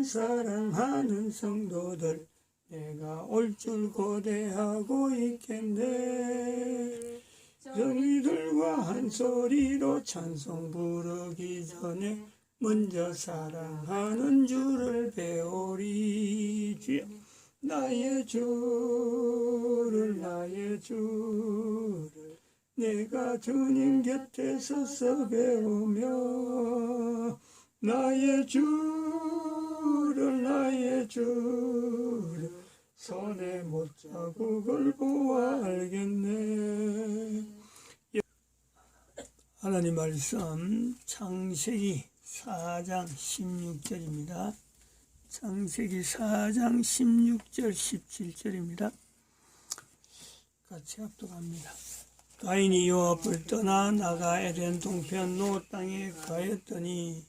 사랑하는 성도들, 내가 올 줄 고대하고 있겠네. 정이들과 한 소리로 찬송 부르기 전에 먼저 사랑하는 주를 배우리. 주여, 나의 주를 내가 주님 곁에 서서 배우며 나의 주를 손에 못자국을 보아 알겠네. 하나님 말씀 창세기 4장 16절입니다. 창세기 4장 16절 17절입니다. 같이 합독합니다. 가인이 요압을 떠나 나가 에덴 동편 노 땅에 가였더니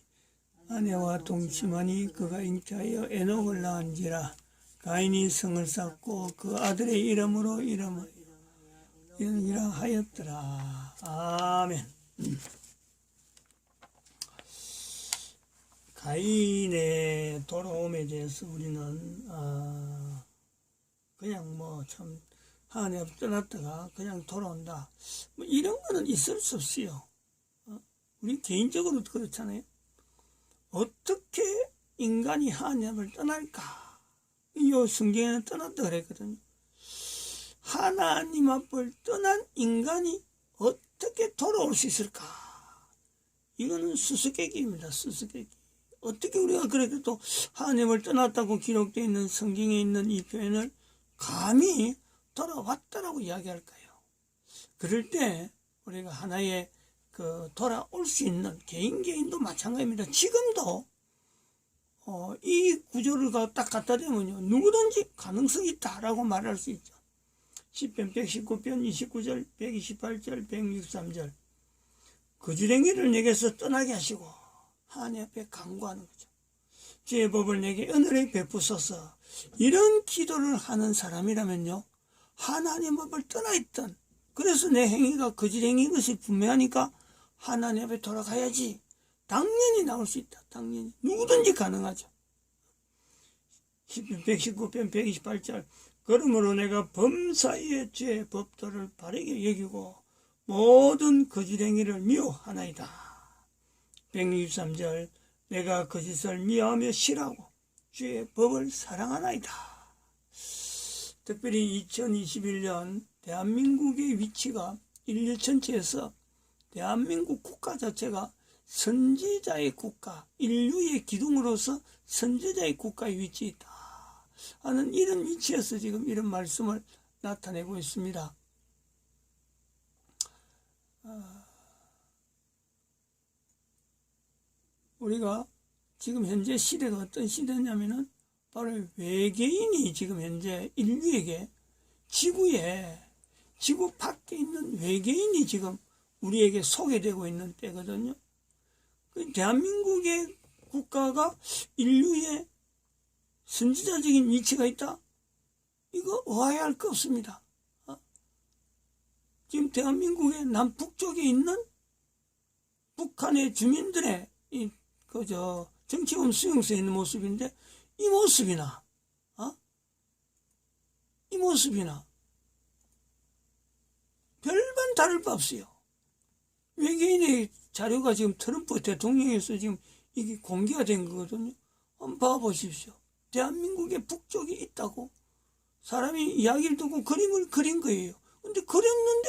아내와 동침하니 그가 잉태하여 에녹을 낳은지라. 가인이 성을 쌓고 그 아들의 이름으로 이름이라 하였더라. 아멘. 가인의 돌아옴에 대해서 우리는 그냥 참 하나님 앞에 떠났다가 그냥 돌아온다, 이런 거는 있을 수 없어요. 우리 개인적으로 그렇잖아요. 어떻게 인간이 하나님 앞을 떠날까? 이 성경에는 떠났다 그랬거든요. 하나님 앞을 떠난 인간이 어떻게 돌아올 수 있을까? 이거는 수수께끼입니다. 수수께끼. 어떻게 우리가 그렇게 또 하나님을 떠났다고 기록되어 있는 성경에 있는 이 표현을 감히 돌아왔다라고 이야기할까요? 그럴 때 우리가 하나의 돌아올 수 있는 개인도 마찬가지입니다. 지금도 이 구조를 딱 갖다 대면요, 누구든지 가능성이 있다라고 말할 수 있죠. 시편 119편 29절, 128절, 163절. 거지랭이를 내게서 떠나게 하시고 하나님 앞에 간구하는 거죠. 주의 법을 내게 은혜를 베푸소서. 이런 기도를 하는 사람이라면요, 하나님 앞을 떠나 있던, 그래서 내 행위가 거지랭이인 것이 분명하니까 하나님 앞에 돌아가야지, 당연히 나올 수 있다. 당연히 누구든지 가능하죠. 시편 119편 128절. 그러므로 내가 범사의 죄의 법도를 바르게 여기고 모든 거지랭이를 미워하나이다. 163절. 내가 거짓을 미워하며 싫어하고 주의 법을 사랑하나이다. 특별히 2021년 대한민국의 위치가 인류 전체에서 대한민국 국가 자체가 선지자의 국가, 인류의 기둥으로서 선지자의 국가에 위치해 있다 하는 이런 위치에서 지금 이런 말씀을 나타내고 있습니다. 우리가 지금 현재 시대가 어떤 시대냐면은 바로 외계인이 지금 현재 인류에게 지구 밖에 있는 외계인이 지금 우리에게 소개되고 있는 때거든요. 대한민국의 국가가 인류의 선지자적인 위치가 있다? 이거 의아해할 거 없습니다. 지금 대한민국의 남북쪽에 있는 북한의 주민들의 정치범 수용소에 있는 모습인데, 이 모습이나 별반 다를 바 없어요. 외계인의 자료가 지금 트럼프 대통령에서 지금 이게 공개가 된 거거든요. 한번 봐보십시오. 대한민국의 북쪽이 있다고 사람이 이야기를 듣고 그림을 그린 거예요. 근데 그렸는데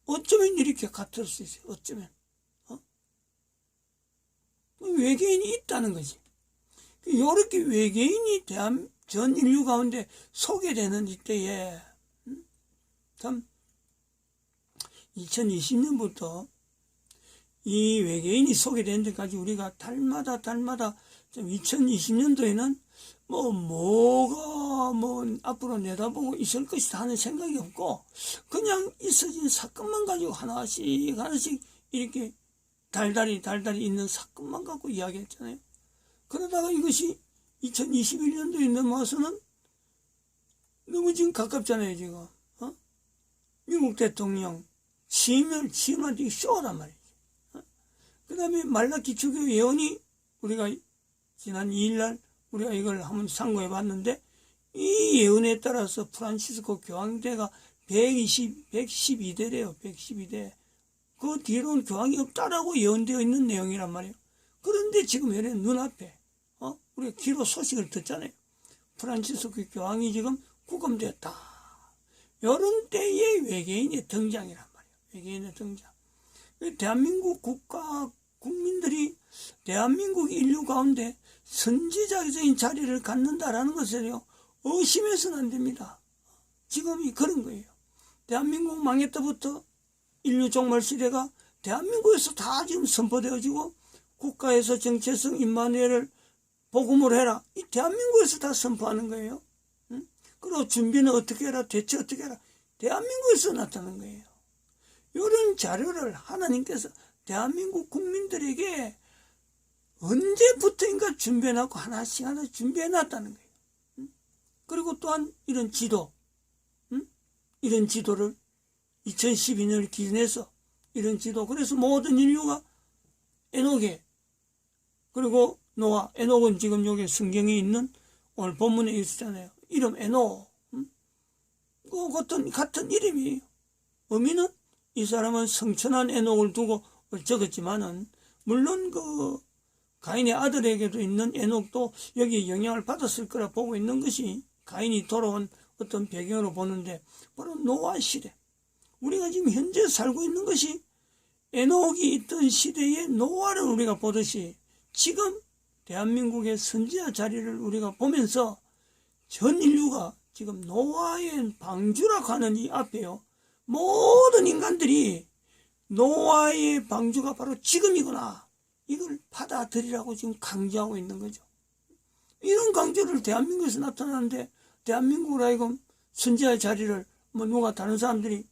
어쩌면 이렇게 같을 수 있어요. 어쩌면 외계인이 있다는 거지. 이렇게 외계인이 전 인류 가운데 소개되는 이때에 참 2020년부터 이 외계인이 소개된 데까지 우리가 달마다 좀 2020년도에는 뭐가 앞으로 내다보고 있을 것이다 하는 생각이 없고, 그냥 있어진 사건만 가지고 하나씩 이렇게 달달이 있는 사건만 갖고 이야기했잖아요. 그러다가 이것이 2021년도에 넘어와서는 너무 지금 가깝잖아요, 지금. 미국 대통령 취임한테 쇼란 말이지. 그 다음에 말라기 주교 예언이 우리가 지난 2일날 우리가 이걸 한번 상고해 봤는데, 이 예언에 따라서 프란시스코 교황대가 112대래요. 112대. 그 뒤로는 교황이 없다라고 예언되어 있는 내용이란 말이에요. 그런데 지금 현재 눈앞에 우리가 귀로 소식을 듣잖아요. 프란시스코 교황이 지금 구금되었다. 이런 때에 외계인의 등장이란 말이에요. 외계인의 등장. 대한민국 국민들이 대한민국 인류 가운데 선지자적인 자리를 갖는다라는 것을요, 의심해서는 안 됩니다. 지금이 그런 거예요. 대한민국 망할 때부터 인류 종말 시대가 대한민국에서 다 지금 선포되어지고, 국가에서 정체성 임마누엘을 복음으로 해라. 이 대한민국에서 다 선포하는 거예요. 응? 그리고 준비는 어떻게 해라, 대체 어떻게 해라. 대한민국에서 나타나는 거예요. 이런 자료를 하나님께서 대한민국 국민들에게 언제부터인가 준비해놨고 하나씩 준비해놨다는 거예요. 응? 그리고 또한 이런 지도, 응? 이런 지도를 2012년을 기준해서 이런 지도, 그래서 모든 인류가 에녹에, 그리고 노아, 에녹은 지금 여기 성경에 있는 오늘 본문에 있었잖아요. 이름 에녹. 같은 이름이에요. 의미는 이 사람은 성천한 에녹을 두고 적었지만은, 물론 가인의 아들에게도 있는 에녹도 여기에 영향을 받았을 거라 보고 있는 것이 가인이 돌아온 어떤 배경으로 보는데, 바로 노아 시대. 우리가 지금 현재 살고 있는 것이 에녹이 있던 시대의 노아를 우리가 보듯이, 지금 대한민국의 선지자 자리를 우리가 보면서 전 인류가 지금 노아의 방주라고 하는 이 앞에요, 모든 인간들이 노아의 방주가 바로 지금이구나, 이걸 받아들이라고 지금 강조하고 있는 거죠. 이런 강조를 대한민국에서 나타나는데, 대한민국으로 하여금 선지자의 자리를 누가 다른 사람들이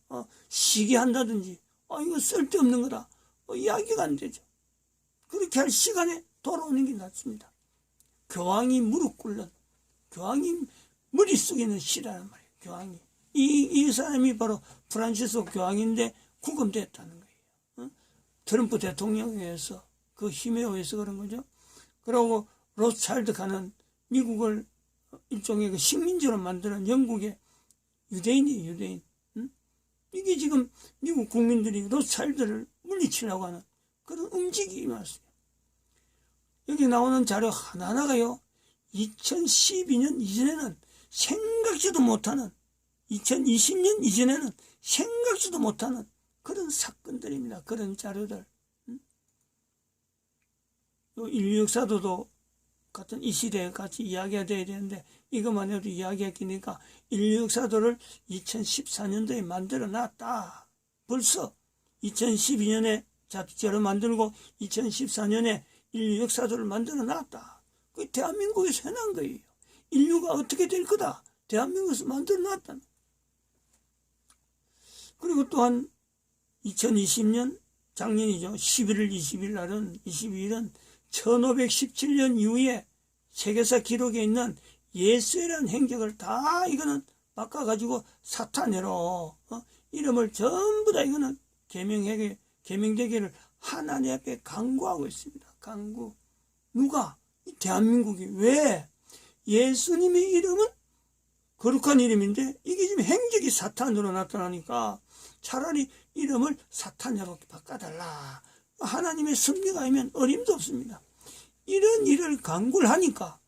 시기한다든지 이거 쓸데없는 거다 이야기가 안 되죠. 그렇게 할 시간에 돌아오는 게 낫습니다. 교황이 무릎 꿇는, 교황이 머릿속에 있는 시라는 말이에요. 교황이 이 사람이 바로 프란시스코 교황인데 구금됐다는 거예요. 트럼프 대통령에 의해서, 그 힘에 의해서 그런 거죠. 그리고 로스차일드 가는 미국을 일종의 식민지로 만드는 영국의 유대인이에요. 유대인. 이게 지금 미국 국민들이 로스차일드를 물리치려고 하는 그런 움직임이 왔어요. 여기 나오는 자료 하나하나가요, 2012년 이전에는 생각지도 못하는, 2020년 이전에는 생각지도 못하는 그런 사건들입니다. 그런 자료들. 인류 역사도 같은 이 시대에 같이 이야기가 돼야 되는데, 이것만 해도 이야기했으니까 인류 역사도를 2014년도에 만들어 놨다. 벌써 2012년에 자료를 만들고 2014년에 인류 역사도를 만들어 놨다. 그게 대한민국에서 해놓은 거예요. 인류가 어떻게 될 거다, 대한민국에서 만들어 놨다. 그리고 또한 2020년 작년이죠. 11월 22일은 1517년 이후에 세계사 기록에 있는 예수라는 행적을 다 이거는 바꿔가지고 사탄으로 이름을 전부 다 이거는 계명되기를 하나님 앞에 간구하고 있습니다. 간구. 누가? 대한민국이. 왜? 예수님의 이름은 거룩한 이름인데 이게 지금 행적이 사탄으로 나타나니까 차라리 이름을 사탄으로 바꿔달라. 하나님의 섭리가 아니면 어림도 없습니다. 이런 일을 간구를 하니까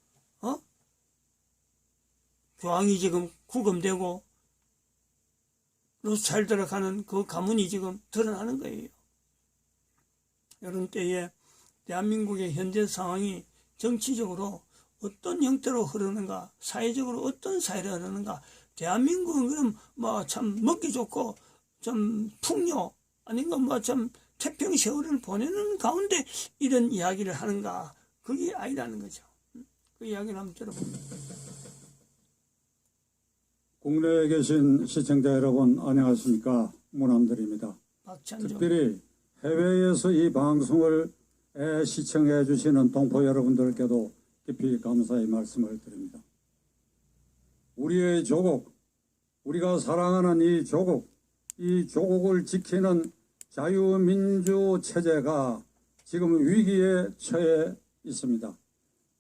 교황이 지금 구금되고 잘 들어가는 그 가문이 지금 드러나는 거예요. 이런 때에 대한민국의 현재 상황이 정치적으로 어떤 형태로 흐르는가, 사회적으로 어떤 사회로 흐르는가, 대한민국은 그럼 참 먹기 좋고 좀 풍요 아닌가 참 태평 세월을 보내는 가운데 이런 이야기를 하는가, 그게 아니라는 거죠. 그 이야기를 한번 들어봅니다. 국내에 계신 시청자 여러분 안녕하십니까? 문함들입니다. 박찬종. 특별히 해외에서 이 방송을 시청해 주시는 동포 여러분들께도 깊이 감사의 말씀을 드립니다. 우리의 조국, 우리가 사랑하는 이 조국을 지키는 자유민주 체제가 지금 위기에 처해 있습니다.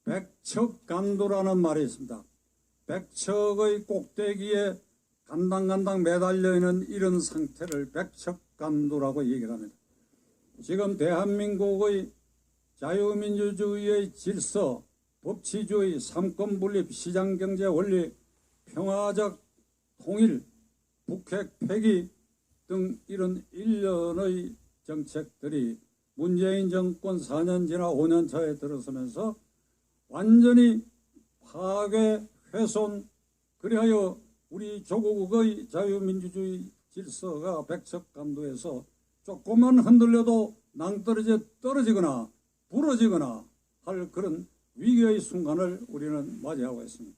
백척간두라는 말이 있습니다. 백척의 꼭대기에 간당간당 매달려 있는 이런 상태를 백척간두라고 얘기를 합니다. 지금 대한민국의 자유민주주의의 질서, 법치주의, 삼권분립, 시장경제 원리, 평화적 통일, 북핵 폐기 등 이런 일련의 정책들이 문재인 정권 4년 지나 5년 차에 들어서면서 완전히 파괴, 훼손, 그리하여 우리 조국의 자유민주주의 질서가 백척간두에서 조금만 흔들려도 낭떠러져 떨어지거나 부러지거나 할 그런 위기의 순간을 우리는 맞이하고 있습니다.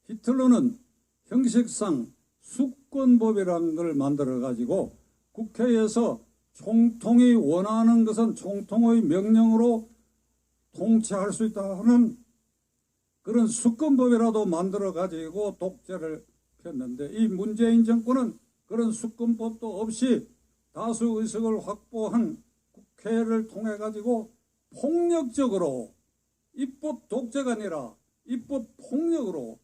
히틀러는 형식상 수권법이라는 걸 만들어 가지고 국회에서 총통이 원하는 것은 총통의 명령으로 통치할 수 있다 하는 그런 수권법이라도 만들어 가지고 독재를 폈는데, 이 문재인 정권은 그런 수권법도 없이 다수 의석을 확보한 국회를 통해 가지고 폭력적으로, 입법 독재가 아니라 입법 폭력으로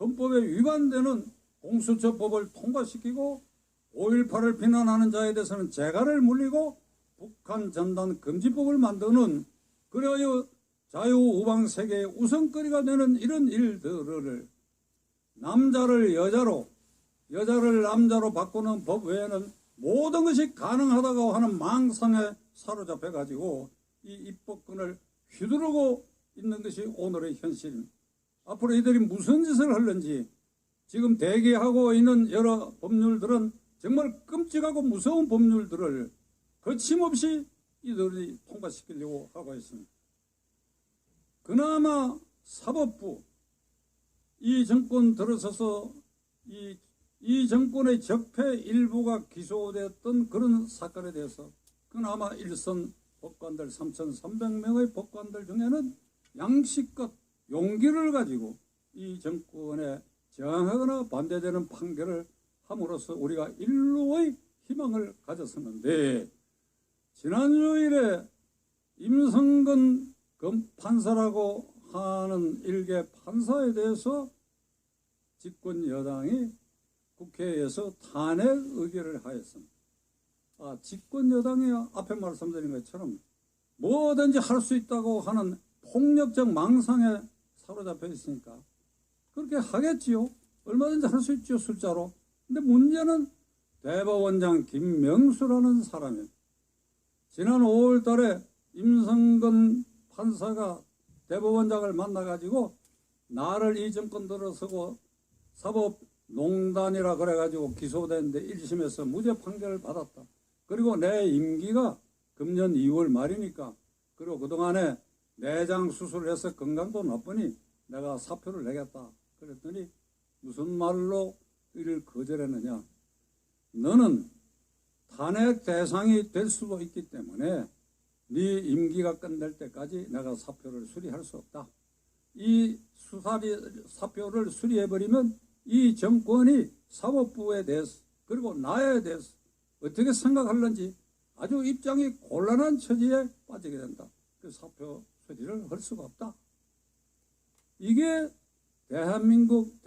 헌법에 위반되는 공수처법을 통과시키고 5.18을 비난하는 자에 대해서는 재갈을 물리고 북한 전단 금지법을 만드는, 그래야 자유우방 세계의 우선거리가 되는 이런 일들을 남자를 여자로, 여자를 남자로 바꾸는 법 외에는 모든 것이 가능하다고 하는 망상에 사로잡혀 가지고 이 입법권을 휘두르고 있는 것이 오늘의 현실입니다. 앞으로 이들이 무슨 짓을 하는지, 지금 대기하고 있는 여러 법률들은 정말 끔찍하고 무서운 법률들을 거침없이 이들이 통과시키려고 하고 있습니다. 그나마 사법부, 이 정권 들어서서 이 정권의 적폐 일부가 기소되었던 그런 사건에 대해서 그나마 일선 법관들 3,300명의 법관들 중에는 양식껏 용기를 가지고 이 정권에 저항하거나 반대되는 판결을 함으로써 우리가 일루의 희망을 가졌었는데, 지난주일에 임성근 판사라고 하는 일개 판사에 대해서 집권 여당이 국회에서 탄핵 의결을 하였습니다. 집권 여당이 앞에 말씀드린 것처럼 뭐든지 할 수 있다고 하는 폭력적 망상에 사로잡혀 있으니까 그렇게 하겠지요. 얼마든지 할 수 있죠, 숫자로. 근데 문제는 대법원장 김명수라는 사람이에요. 지난 5월 달에 임성근 판사가 대법원장을 만나가지고 나를 이 정권 들어서고 사법농단이라 그래가지고 기소됐는데 1심에서 무죄 판결을 받았다. 그리고 내 임기가 금년 2월 말이니까, 그리고 그동안에 내장 수술을 해서 건강도 나쁘니 내가 사표를 내겠다. 그랬더니 무슨 말로 이를 거절했느냐. 너는 탄핵 대상이 될 수도 있기 때문에 네 임기가 끝날 때까지 내가 사표를 수리할 수 없다. 이 사표를 수리해버리면 이 정권이 사법부에 대해서 그리고 나에 대해서 어떻게 생각하는지 아주 입장이 곤란한 처지에 빠지게 된다. 그 사표 수리를 할 수가 없다. 이게 대한민국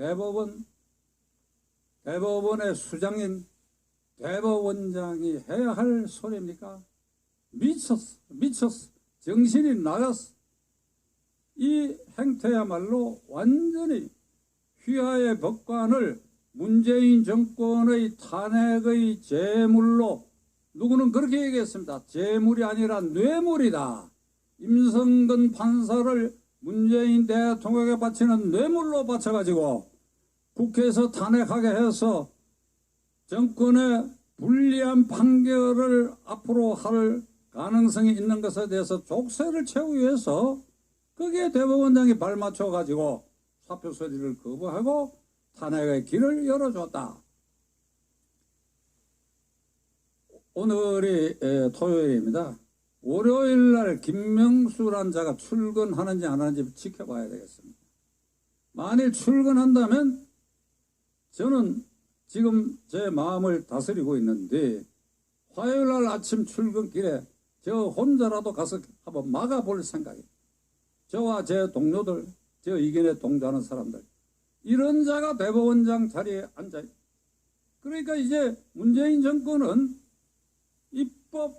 대법원의 수장인 대법원장이 해야 할 소리입니까? 미쳤어. 정신이 나갔어. 이 행태야말로 완전히 휘하의 법관을 문재인 정권의 탄핵의 제물로, 누구는 그렇게 얘기했습니다. 제물이 아니라 뇌물이다. 임성근 판사를 문재인 대통령에게 바치는 뇌물로 바쳐가지고 국회에서 탄핵하게 해서 정권의 불리한 판결을 앞으로 할 가능성이 있는 것에 대해서 족쇄를 채우기 위해서 거기에 대법원장이 발맞춰가지고 사표 처리를 거부하고 탄핵의 길을 열어줬다. 오늘이 토요일입니다. 월요일날 김명수란 자가 출근하는지 안 하는지 지켜봐야 되겠습니다. 만일 출근한다면 저는 지금 제 마음을 다스리고 있는데 화요일날 아침 출근길에 저 혼자라도 가서 한번 막아볼 생각입니다. 저와 제 동료들, 저 이견에 동조하는 사람들, 이런 자가 대법원장 자리에 앉아. 그러니까 이제 문재인 정권은 입법,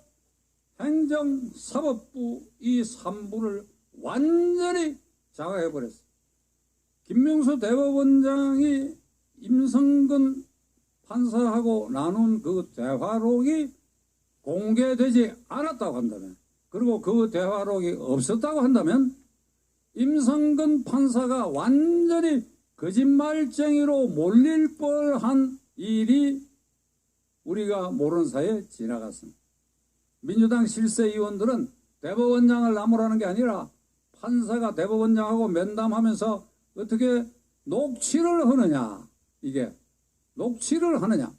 행정, 사법부 이 3부를 완전히 장악해버렸어요. 김명수 대법원장이 임성근 판사하고 나눈 그 대화록이 공개되지 않았다고 한다면, 그리고 그 대화록이 없었다고 한다면 임성근 판사가 완전히 거짓말쟁이로 몰릴 뻔한 일이 우리가 모르는 사이에 지나갔습니다. 민주당 실세 의원들은 대법원장을 나무라는 게 아니라 판사가 대법원장하고 면담하면서 어떻게 녹취를 하느냐, 이게 녹취를 하느냐.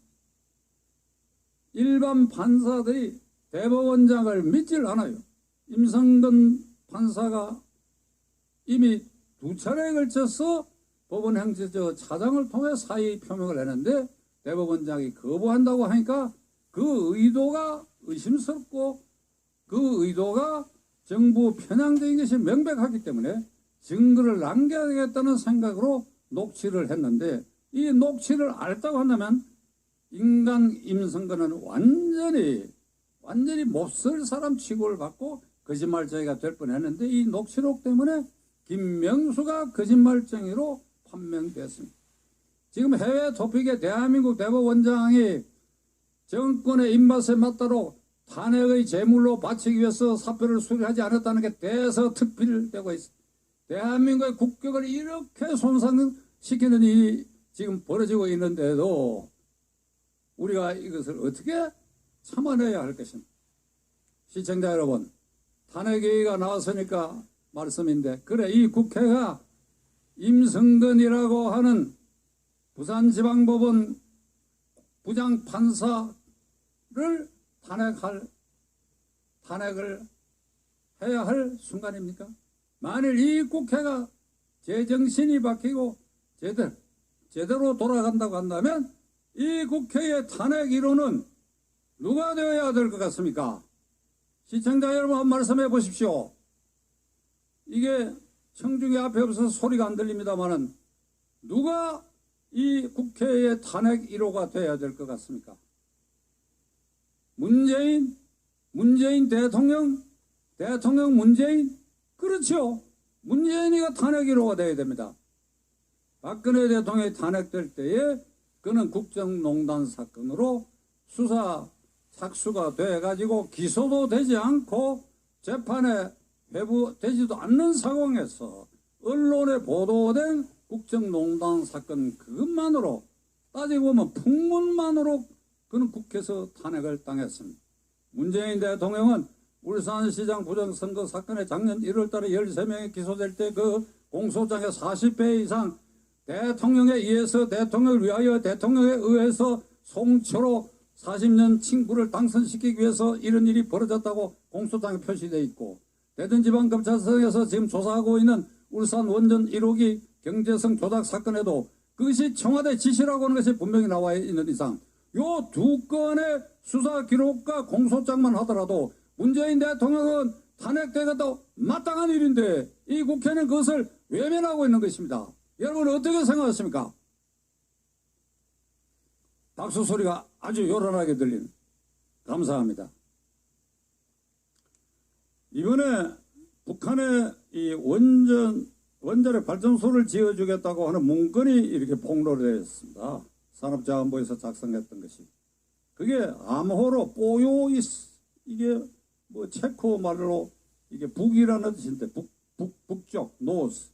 일반 판사들이 대법원장을 믿질 않아요. 임성근 판사가 이미 2차례에 걸쳐서 법원 행정처 차장을 통해 사의 표명을 했는데 대법원장이 거부한다고 하니까 그 의도가 의심스럽고 그 의도가 정부 편향적인 것이 명백하기 때문에 증거를 남겨야겠다는 생각으로 녹취를 했는데, 이 녹취를 알았다고 한다면 인간 임성근은 완전히 몹쓸 사람 취급을 받고 거짓말쟁이가 될 뻔했는데, 이 녹취록 때문에 김명수가 거짓말쟁이로 판명됐습니다. 지금 해외 토픽에 대한민국 대법원장이 정권의 입맛에 맞도록 탄핵의 제물로 바치기 위해서 사표를 수리하지 않았다는 게 대서특필되고 있습니다. 대한민국의 국격을 이렇게 손상시키는 일이 지금 벌어지고 있는데도 우리가 이것을 어떻게 참아내야 할 것입니다. 시청자 여러분, 탄핵 얘기가 나왔으니까 말씀인데, 그래, 이 국회가 임성근이라고 하는 부산지방법원 부장판사를 탄핵을 해야 할 순간입니까? 만일 이 국회가 제정신이 바뀌고 제대로 돌아간다고 한다면 이 국회의 탄핵 1호는 누가 되어야 될 것 같습니까? 시청자 여러분, 한번 말씀해 보십시오. 이게 청중이 앞에 없어서 소리가 안 들립니다만은 누가 이 국회의 탄핵 1호가 되어야 될 것 같습니까? 문재인 대통령 문재인? 그렇죠. 문재인이가 탄핵 1호가 되어야 됩니다. 박근혜 대통령이 탄핵될 때에 그는 국정농단 사건으로 수사 착수가 돼가지고 기소도 되지 않고 재판에 회부되지도 않는 상황에서 언론에 보도된 국정농단 사건 그것만으로 따지고 보면 풍문만으로 그는 국회에서 탄핵을 당했습니다. 문재인 대통령은 울산시장 부정선거 사건에 작년 1월달에 13명이 기소될 때 그 공소장에 40배 이상 대통령에 의해서, 대통령을 위하여, 대통령에 의해서 송초로 40년 친구를 당선시키기 위해서 이런 일이 벌어졌다고 공소장에 표시되어 있고, 대전지방검찰청에서 지금 조사하고 있는 울산 원전 1호기 경제성 조작 사건에도 그것이 청와대 지시라고 하는 것이 분명히 나와 있는 이상 요 두 건의 수사 기록과 공소장만 하더라도 문재인 대통령은 탄핵되겠다고 마땅한 일인데 이 국회는 그것을 외면하고 있는 것입니다. 여러분 어떻게 생각하십니까? 박수 소리가 아주 요란하게 들리는. 감사합니다. 이번에 북한에 이 원자력 발전소를 지어주겠다고 하는 문건이 이렇게 폭로되었습니다. 산업자원부에서 작성했던 것이. 그게 암호로 뽀요이스, 이게 뭐 체코 말로 이게 북이라는 뜻인데 북쪽, 노스,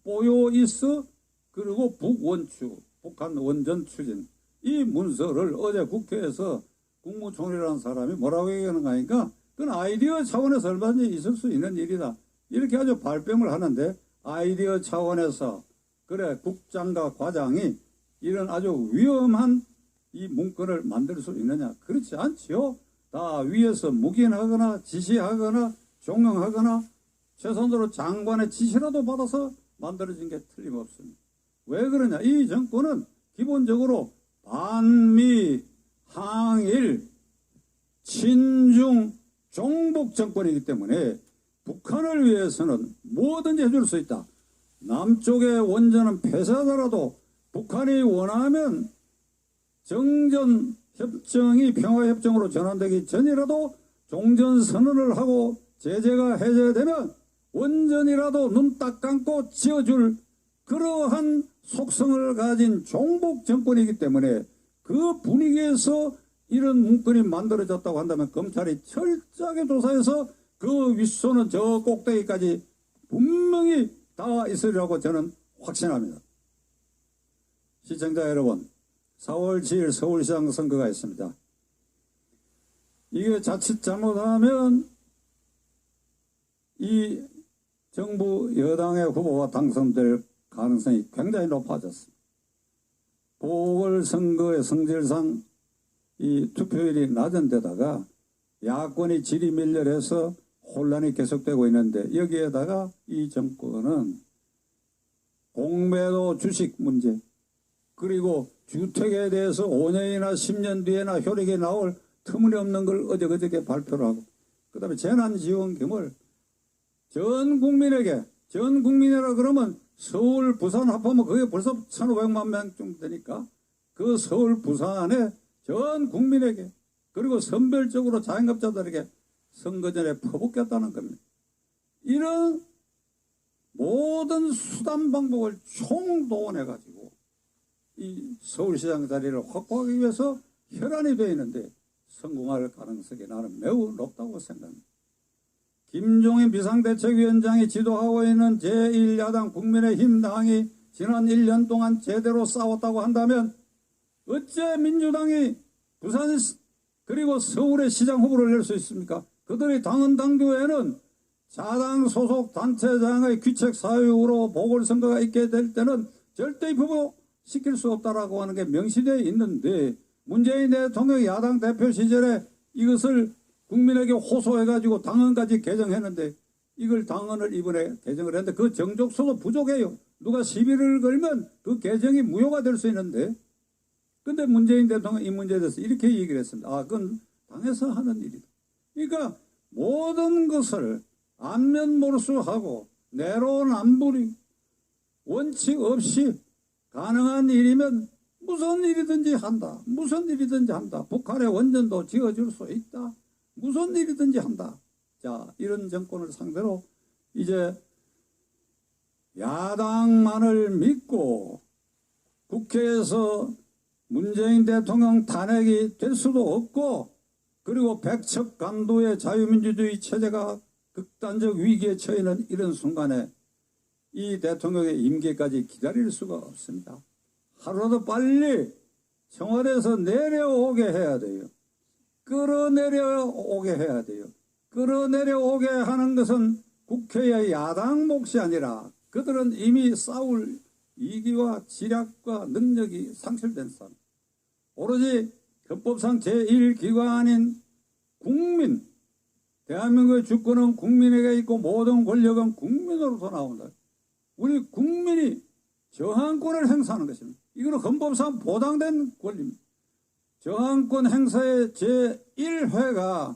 뽀요이스, 그리고 북원추, 북한 원전 추진. 이 문서를 어제 국회에서 국무총리라는 사람이 뭐라고 얘기하는가 하니까 그건 아이디어 차원에서 얼마든지 있을 수 있는 일이다. 이렇게 아주 발뺌을 하는데, 아이디어 차원에서 그래 국장과 과장이 이런 아주 위험한 이 문건을 만들 수 있느냐? 그렇지 않지요. 다 위에서 묵인하거나 지시하거나 종용하거나 최소한으로 장관의 지시라도 받아서 만들어진 게 틀림없습니다. 왜 그러냐? 이 정권은 기본적으로 반미, 항일, 친중, 종북 정권이기 때문에 북한을 위해서는 뭐든지 해줄 수 있다. 남쪽의 원전은 폐쇄하더라도 북한이 원하면 정전협정이 평화협정으로 전환되기 전이라도 종전선언을 하고 제재가 해제되면 원전이라도 눈 딱 감고 지어줄 그러한 속성을 가진 종북 정권이기 때문에 그 분위기에서 이런 문건이 만들어졌다고 한다면 검찰이 철저하게 조사해서 그 윗손은 저 꼭대기까지 분명히 다 있으리라고 저는 확신합니다. 시청자 여러분, 4월 7일 서울시장 선거가 있습니다. 이게 자칫 잘못하면 이 정부 여당의 후보가 당선될 가능성이 굉장히 높아졌습니다. 보궐선거의 성질상 이 투표율이 낮은 데다가 야권이 지리밀렬해서 혼란이 계속되고 있는데 여기에다가 이 정권은 공매도 주식 문제 그리고 주택에 대해서 5년이나 10년 뒤에나 효력이 나올 터무니없는 걸 어저께 발표를 하고 그 다음에 재난지원금을 전 국민이라 그러면 서울, 부산 합하면 그게 벌써 1,500만 명쯤 되니까 그 서울, 부산에 전 국민에게 그리고 선별적으로 자영업자들에게 선거 전에 퍼붓겠다는 겁니다. 이런 모든 수단 방법을 총동원해가지고 이 서울시장 자리를 확보하기 위해서 혈안이 되어 있는데 성공할 가능성이 나는 매우 높다고 생각합니다. 김종인 비상대책위원장이 지도하고 있는 제1야당 국민의힘 당이 지난 1년 동안 제대로 싸웠다고 한다면 어째 민주당이 부산 그리고 서울의 시장 후보를 낼 수 있습니까? 그들의 당헌 당규에는 자당 소속 단체장의 귀책 사유로 보궐선거가 있게 될 때는 절대 후보시킬 수 없다라고 하는 게 명시되어 있는데 문재인 대통령이 야당 대표 시절에 이것을 국민에게 호소해가지고 당헌까지 개정했는데 이걸 당헌을 이번에 개정을 했는데 그 정족수도 부족해요. 누가 시비를 걸면 그 개정이 무효가 될 수 있는데 근데 문재인 대통령이 이 문제에 대해서 이렇게 얘기를 했습니다. 아, 그건 당에서 하는 일이다. 그러니까 모든 것을 안면몰수하고 내로남불이 원칙 없이 가능한 일이면 무슨 일이든지 한다. 무슨 일이든지 한다. 북한의 원전도 지어줄 수 있다. 무슨 일이든지 한다. 자, 이런 정권을 상대로 이제 야당만을 믿고 국회에서 문재인 대통령 탄핵이 될 수도 없고 그리고 백척간도의 자유민주주의 체제가 극단적 위기에 처해있는 이런 순간에 이 대통령의 임기까지 기다릴 수가 없습니다. 하루라도 빨리 청와대에서 내려오게 해야 돼요. 끌어내려오게 해야 돼요. 끌어내려오게 하는 것은 국회의 야당 몫이 아니라 그들은 이미 싸울 이기와 지략과 능력이 상실된 사람. 오로지 헌법상 제1기관인 국민, 대한민국의 주권은 국민에게 있고 모든 권력은 국민으로부터 나온다. 우리 국민이 저항권을 행사하는 것입니다. 이거는 헌법상 보장된 권리입니다. 저항권 행사의 제1회가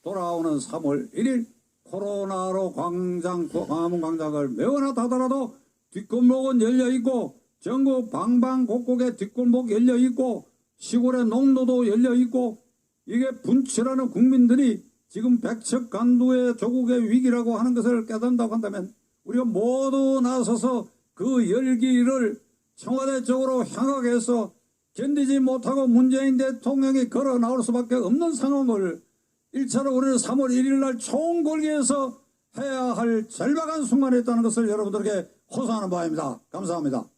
돌아오는 3월 1일 코로나로 광화문 광장을 메워놨다 하더라도 뒷골목은 열려있고 전국 방방곡곡에 뒷골목 열려있고 시골의 농로도 열려있고 이게 분출하는 국민들이 지금 백척간두의 조국의 위기라고 하는 것을 깨닫는다고 한다면 우리가 모두 나서서 그 열기를 청와대 쪽으로 향하게 해서 견디지 못하고 문재인 대통령이 걸어 나올 수밖에 없는 상황을 1차로 우리는 3월 1일 날 총궐기에서 해야 할 절박한 순간에 있다는 것을 여러분들에게 호소하는 바입니다. 감사합니다.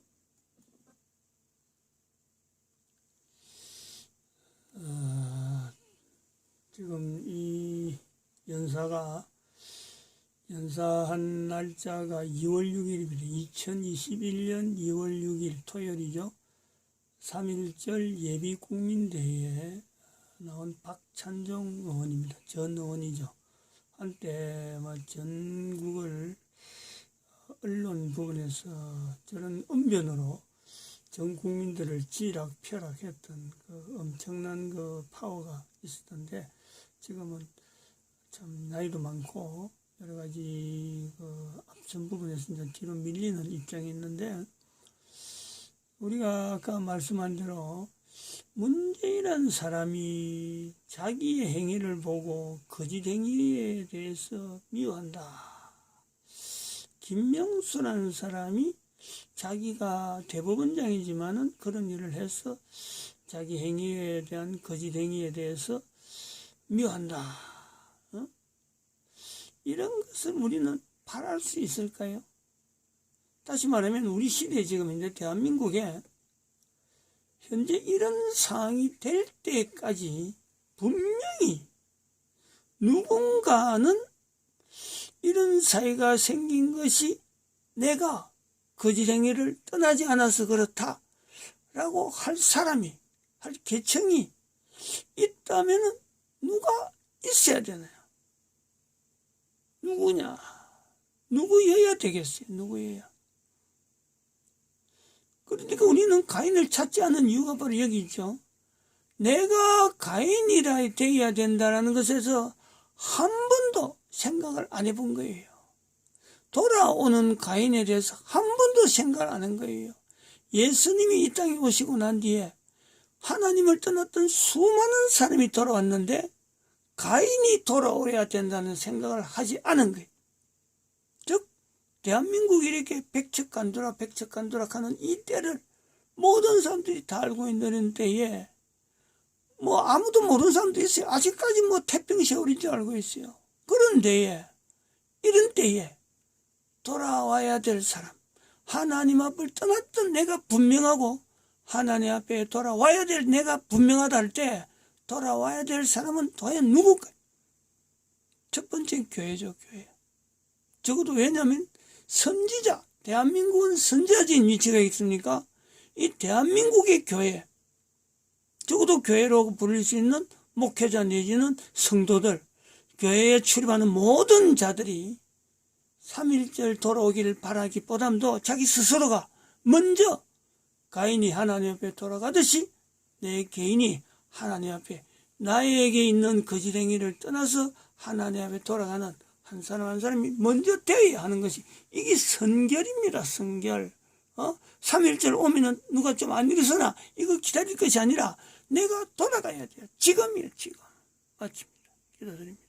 지금 이 연사한 날짜가 2월 6일입니다. 2021년 2월 6일 토요일이죠. 3.1절 예비국민대회에 나온 박찬종 의원입니다. 전 의원이죠. 한때 전국을 언론 부분에서 저런 언변으로 전 국민들을 지락펴락했던 그 엄청난 그 파워가 있었던데 지금은 참 나이도 많고 여러 가지 앞선 부분에서 이제 뒤로 밀리는 입장이 있는데, 우리가 아까 말씀한 대로 문재인이라는 사람이 자기의 행위를 보고 거짓 행위에 대해서 미워한다. 김명수라는 사람이 자기가 대법원장이지만은 그런 일을 해서 자기 행위에 대한 거짓 행위에 대해서 미워한다. 이런 것을 우리는 바랄 수 있을까요? 다시 말하면 우리 시대에 지금 현재 대한민국에 현재 이런 상황이 될 때까지 분명히 누군가는 이런 사회가 생긴 것이 내가 거짓 행위를 떠나지 않아서 그렇다 라고 할 사람이, 할 계층이 있다면 누가 있어야 되나요? 누구냐? 누구여야 되겠어요? 누구여야? 그러니까 우리는 가인을 찾지 않은 이유가 바로 여기 있죠. 내가 가인이라 되어야 된다는 것에서 한 번도 생각을 안 해본 거예요. 돌아오는 가인에 대해서 한 번도 생각을 안 한 거예요. 예수님이 이 땅에 오시고 난 뒤에 하나님을 떠났던 수많은 사람이 돌아왔는데 가인이 돌아오야 된다는 생각을 하지 않은 거예요. 즉 대한민국이 이렇게 백척간두락 하는 이 때를 모든 사람들이 다 알고 있는 때에 아무도 모르는 사람도 있어요. 아직까지 태평세월인 줄 알고 있어요. 그런 때에, 이런 때에 돌아와야 될 사람, 하나님 앞을 떠났던 내가 분명하고 하나님 앞에 돌아와야 될 내가 분명하다 할 때 돌아와야 될 사람은 과연 누굴까? 첫 번째 교회죠, 교회. 적어도 왜냐하면 선지자, 대한민국은 선지자적인 위치가 있으니까 이 대한민국의 교회, 적어도 교회로 부를 수 있는 목회자 내지는 성도들, 교회에 출입하는 모든 자들이 3.1절 돌아오기를 바라기보다도 자기 스스로가 먼저 가인이 하나님 앞에 돌아가듯이 내 개인이 하나님 앞에 나에게 있는 거짓 행위를 떠나서 하나님 앞에 돌아가는 한 사람 한 사람이 먼저 되어야 하는 것이 이게 선결입니다. 선결. 3.1절 오면은 누가 좀 안 일어서나 이거 기다릴 것이 아니라 내가 돌아가야 돼요. 지금이에요. 지금. 마칩니다. 기도드립니다.